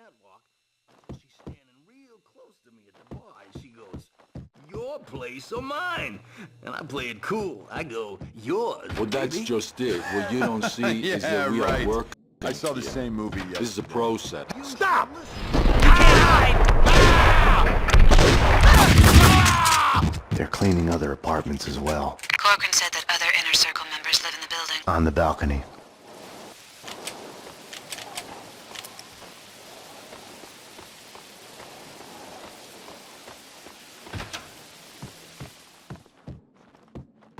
catwalk until she's standing real close to me at the bar, and she goes, "Your place or mine?" And I play it cool. I go, "Yours." Well, that's baby. just it. What you don't see is that we right. are working. I saw the same movie yesterday. This is a pro set. Stop! You can't hide! They're cleaning other apartments as well. Corcoran said that other Inner Circle members live in the building. On the balcony.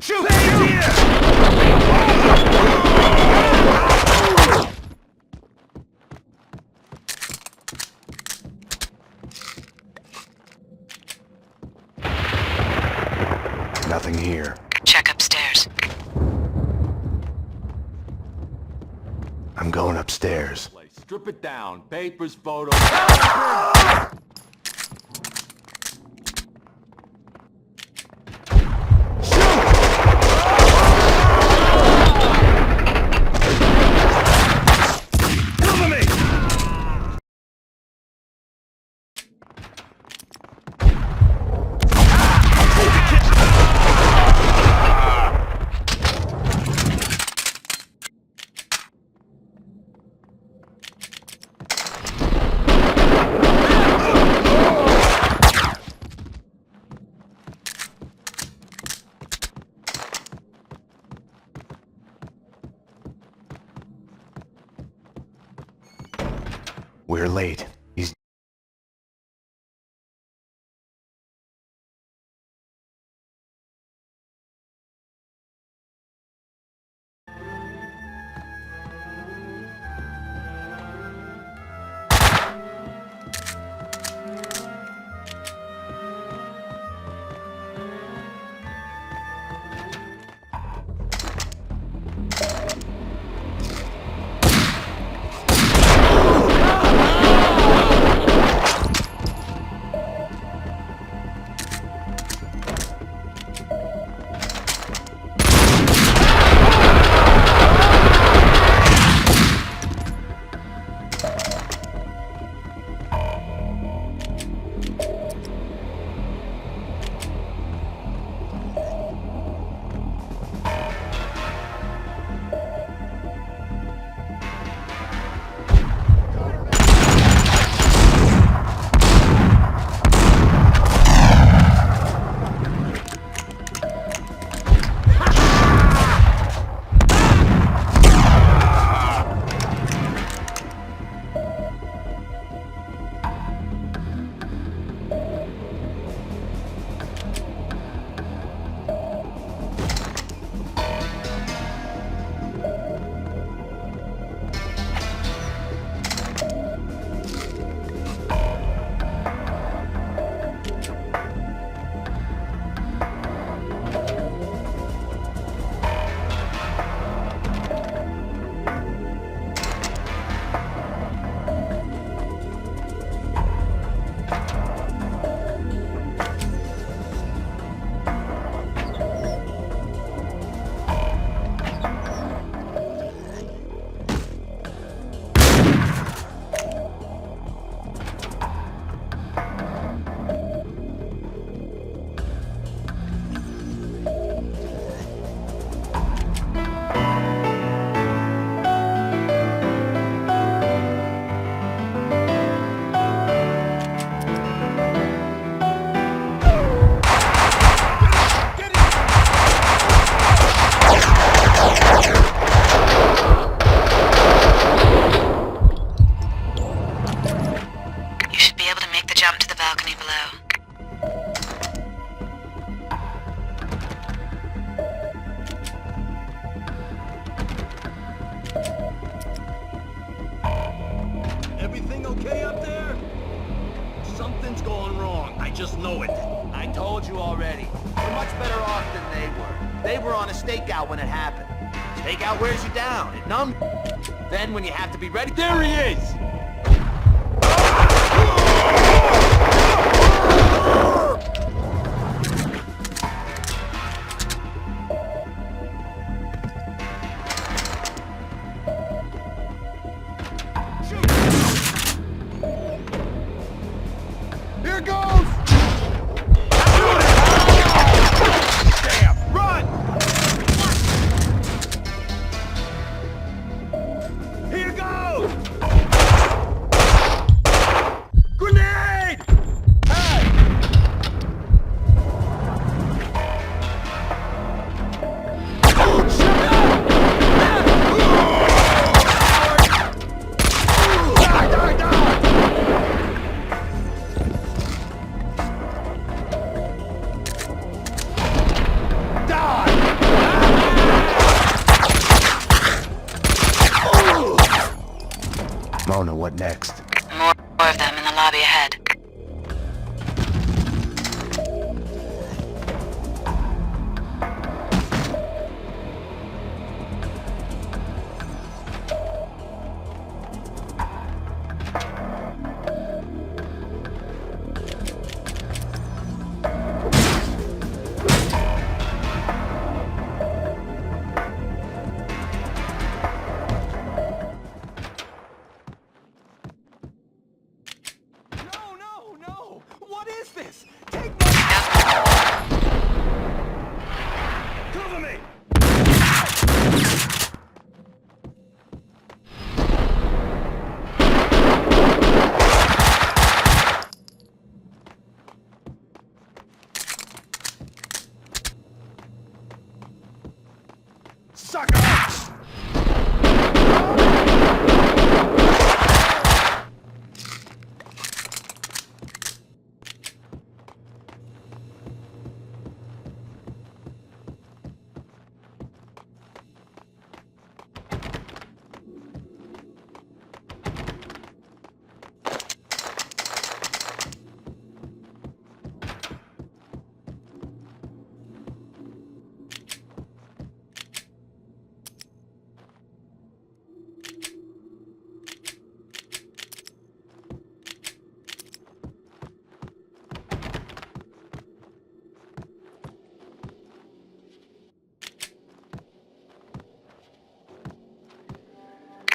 Shoot! Here! Nothing here. Check upstairs. I'm going upstairs. Strip it down. Papers, photos. We're late. He's... just know it. I told you already. We're much better off than they were. They were on a stakeout when it happened. Stakeout wears you down. It numbs. Then when you have to be ready, there he is! goes! Damn! Run! Here goes! Grenade! Mona, what next? More of them in the lobby ahead. No! What is this? Take my... Cover me! Sucker!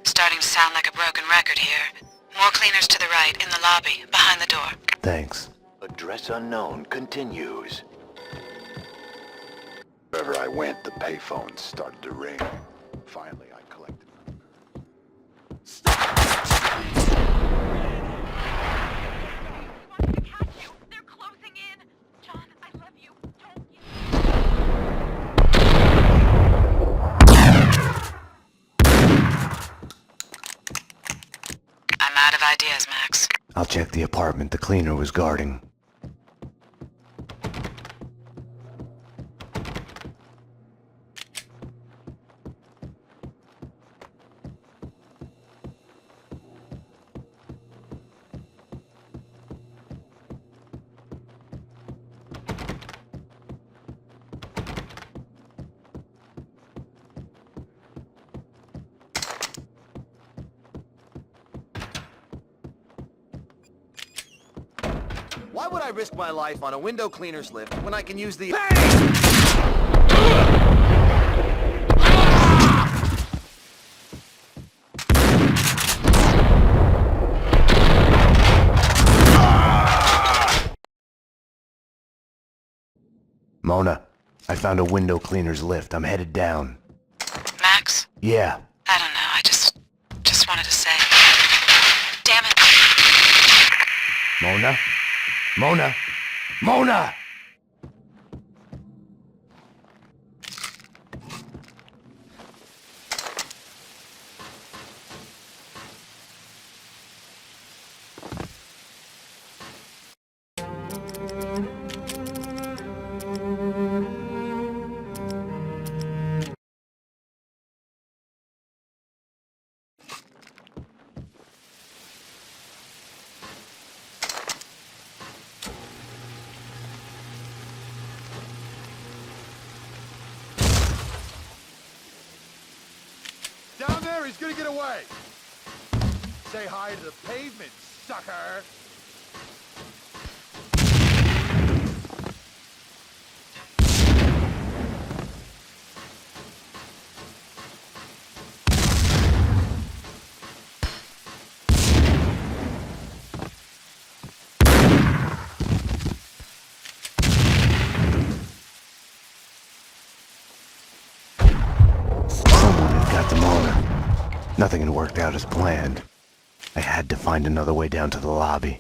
Starting to sound like a broken record here. More cleaners to the right, in the lobby, behind the door. Thanks. Address unknown continues. Wherever I went, the payphones started to ring. Finally, I collected them. They're closing in. John, I love you. Don't you? I'm out of ideas, Max. I'll check the apartment the cleaner was guarding. Why would I risk my life on a window cleaner's lift when I can use the... Mona, I found a window cleaner's lift. I'm headed down. Max? Yeah. I don't know, I just wanted to say... Damn it! Mona? Mona? Mona! Down there, he's gonna get away! Say hi to the pavement, sucker! Nothing had worked out as planned. I had to find another way down to the lobby.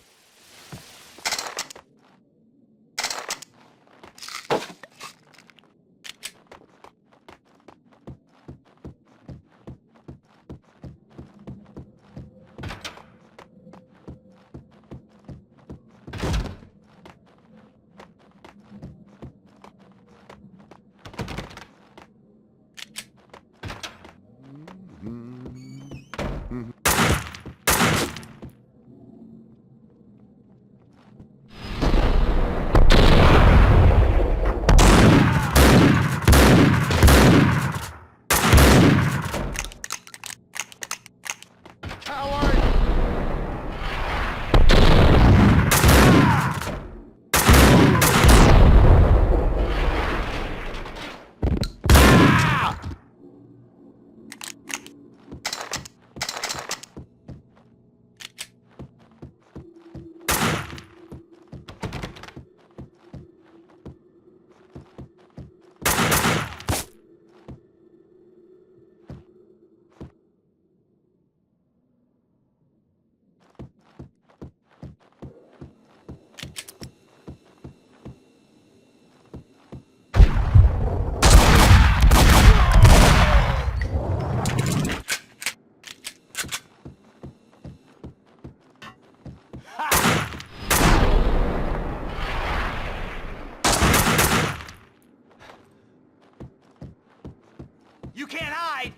You can't hide!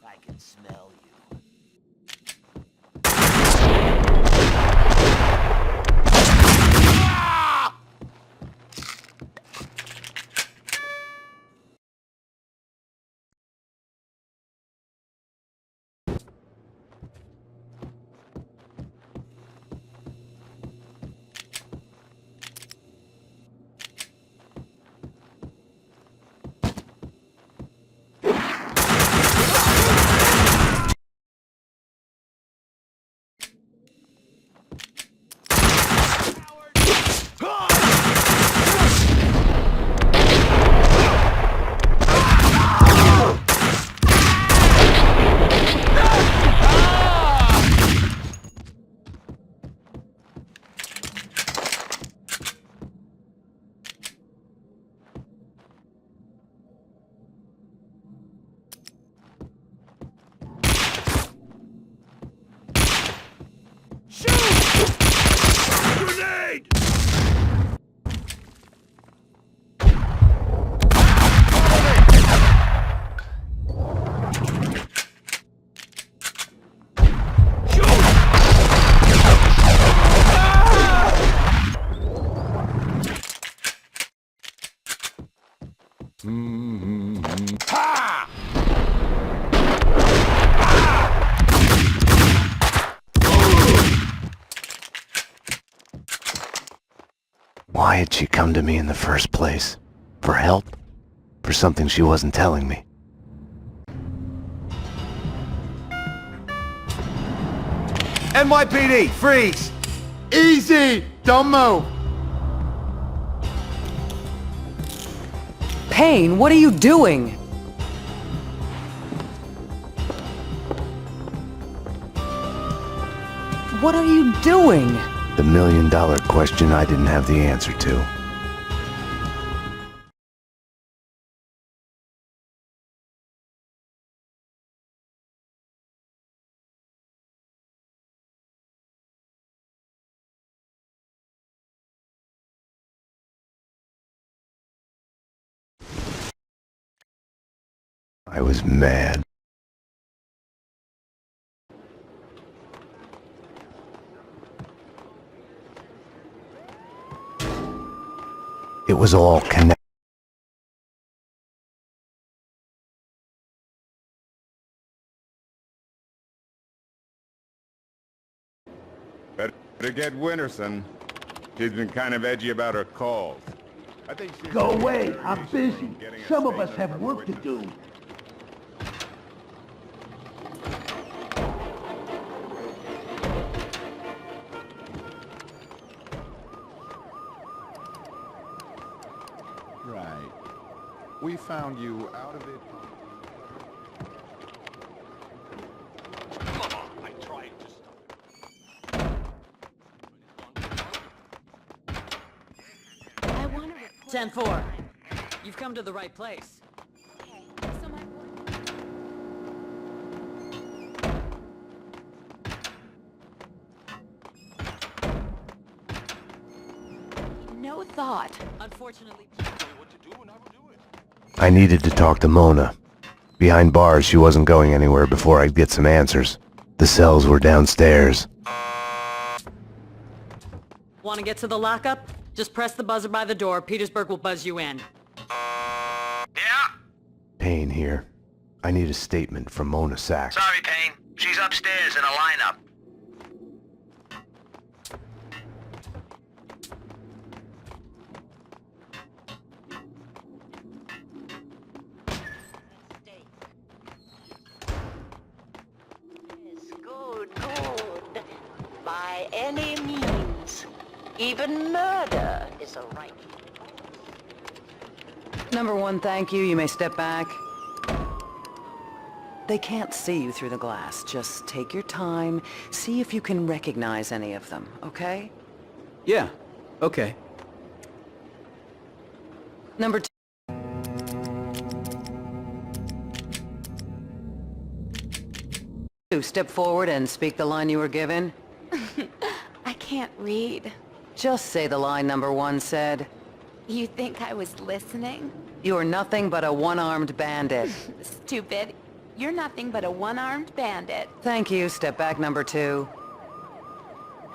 I can smell you. Why had she come to me in the first place? For help? For something she wasn't telling me? NYPD, freeze! Easy! Don't move! Payne, what are you doing? What are you doing? The million-dollar question I didn't have the answer to. I was mad. It was all connected. Better get Winterson. She's been kind of edgy about her calls. I think she's Go away, I'm busy. Some of us have work to do. we found you out of it. Come on, I tried to stop it. I want to report. 10-4. You've come to the right place. Okay, so my boy... No thought. Unfortunately... I needed to talk to Mona. Behind bars, she wasn't going anywhere before I'd get some answers. The cells were downstairs. Want to get to the lockup? Just press the buzzer by the door. Petersburg will buzz you in. Yeah? Payne here. I need a statement from Mona Sachs. Sorry, Payne. She's upstairs in a lineup. Good, good. By any means. Even murder is a right. Number 1, thank you. You may step back. They can't see you through the glass. Just take your time. See if you can recognize any of them, okay? Yeah, okay. Number 2. Step forward and speak the line you were given. I can't read. Just say the line number 1 said. You think I was listening? You are nothing but a one-armed bandit. Stupid. You're nothing but a one-armed bandit. Thank you. Step back, number 2.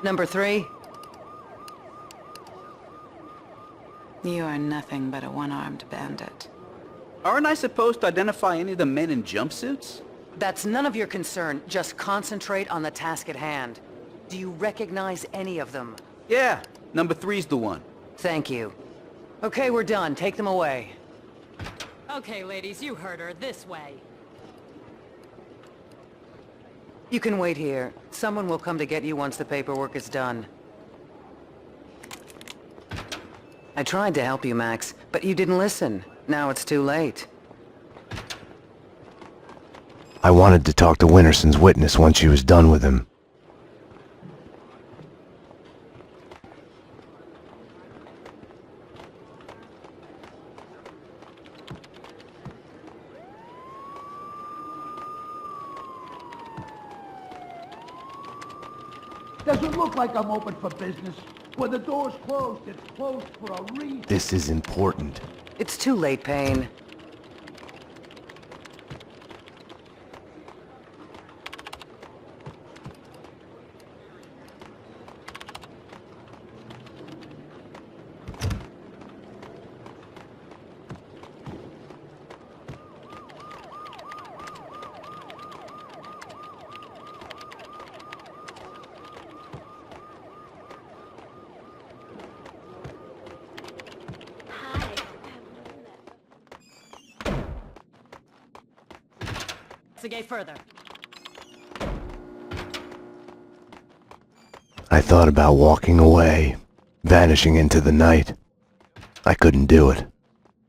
Number 3. You are nothing but a one-armed bandit. Aren't I supposed to identify any of the men in jumpsuits? That's none of your concern. Just concentrate on the task at hand. Do you recognize any of them? Yeah, number 3's the one. Thank you. Okay, we're done. Take them away. Okay, ladies, you heard her. This way. You can wait here. Someone will come to get you once the paperwork is done. I tried to help you, Max, but you didn't listen. Now it's too late. I wanted to talk to Winterson's witness once she was done with him. Doesn't look like I'm open for business. When the door's closed, it's closed for a reason. This is important. It's too late, Payne. Investigate further. I thought about walking away, vanishing into the night. I couldn't do it.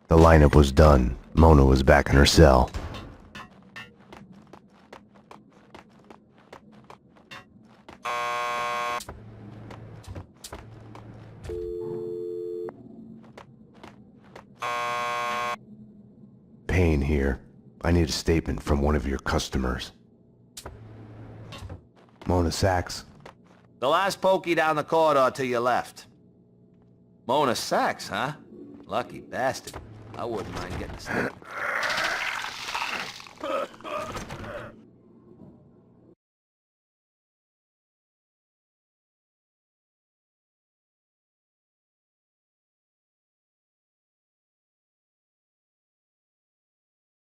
The lineup was done. Mona was back in her cell. Payne here. I need a statement from one of your customers. Mona Sachs? The last pokey down the corridor to your left. Mona Sachs, huh? Lucky bastard. I wouldn't mind getting a statement.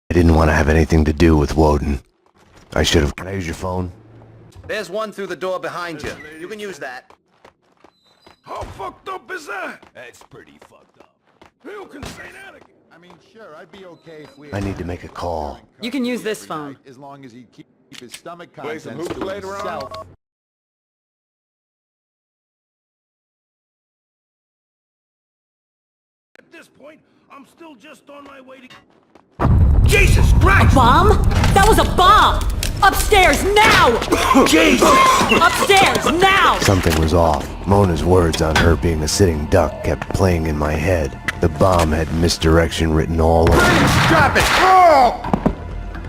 I didn't want to have anything to do with Woden. I should have... Can I use your phone? There's one through the door behind you. You can use that. How fucked up is that? That's pretty fucked up. Who can say that again? I mean, sure, I'd be okay if we... I need to make a call. You can use this phone. As long as he'd keep his stomach Play some contents hoops to later on? himself. At this point, I'm still just on my way to... Jesus Christ! Bomb? That was a bomb! Upstairs, now! Jesus! Upstairs, now! Something was off. Mona's words on her being a sitting duck kept playing in my head. The bomb had misdirection written all over it. Drop it! Oh!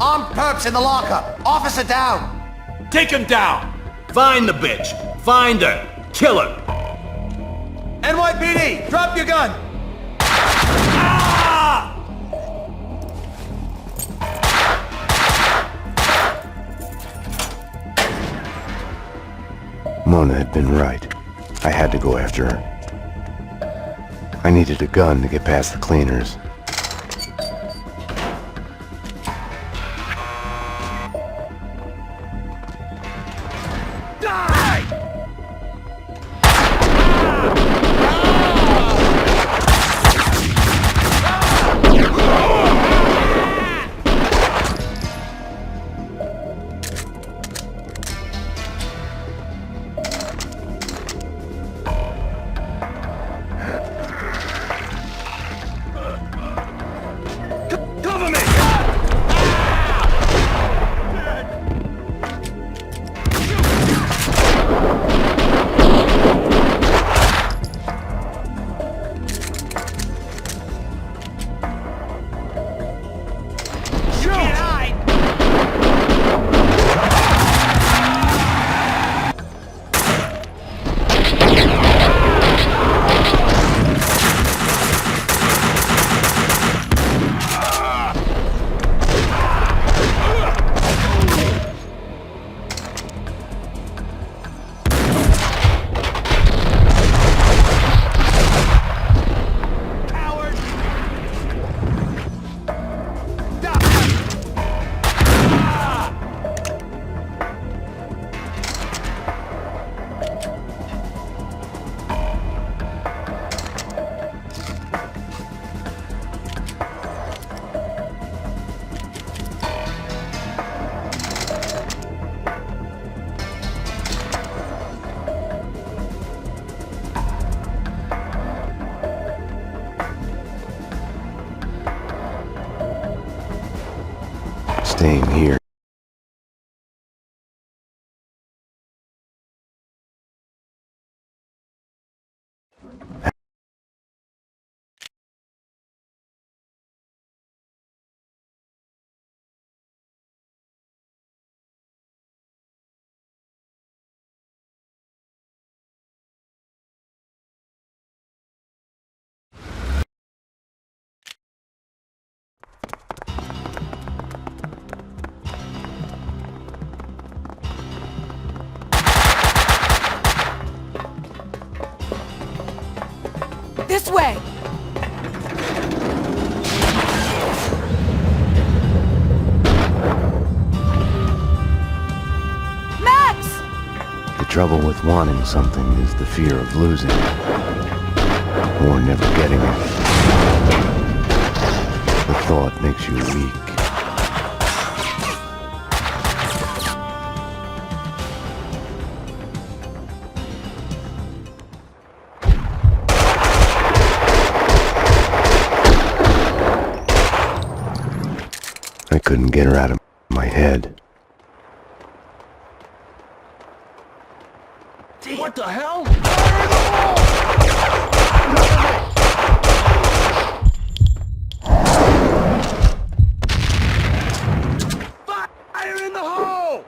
Armed perps in the lockup. Officer down. Take him down! Find the bitch! Find her! Kill her! NYPD, drop your gun! Mona had been right. I had to go after her. I needed a gun to get past the cleaners. Staying here. This way! Max! The trouble with wanting something is the fear of losing it. Or never getting it. The thought makes you weak. I couldn't get her out of my head. What the hell? Fire in the hole!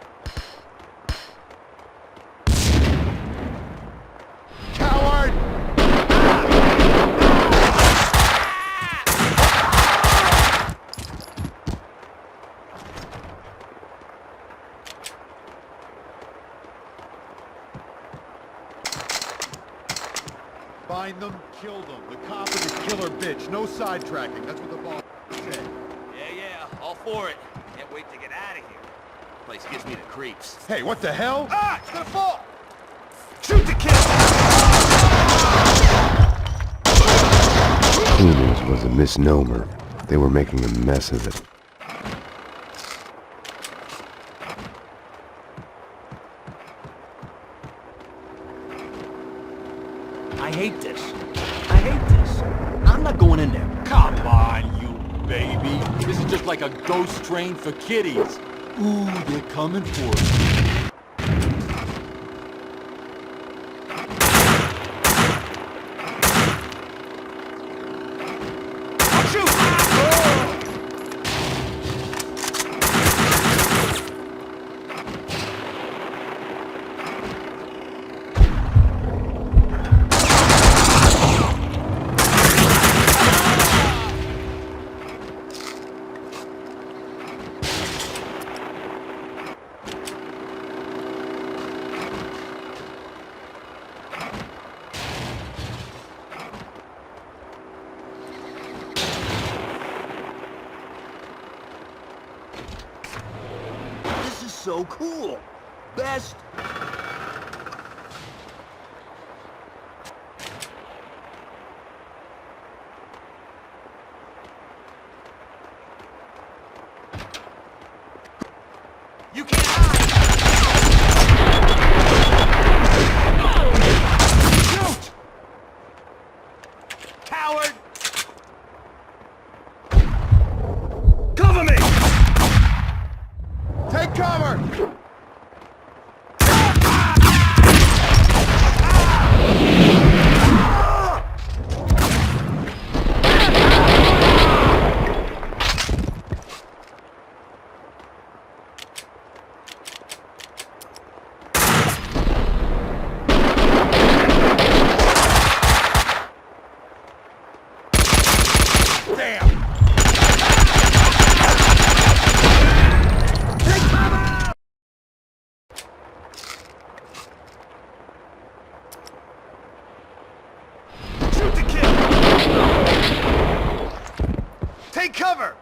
Coward! Find them, kill them. The cop is a killer bitch. No sidetracking. That's what the boss said. Yeah, all for it. Can't wait to get out of here. Place gives me the creeps. Hey, what the hell? Ah, it's gonna fall! Shoot the kid! Cleaners was a misnomer. They were making a mess of it. I hate this. I hate this. I'm not going in there. Come on! baby. This is just like a ghost train for kiddies. Ooh, they're coming for us. So cool. Best. You can't hide! Shoot! Coward! Cover me! Take cover! Take cover!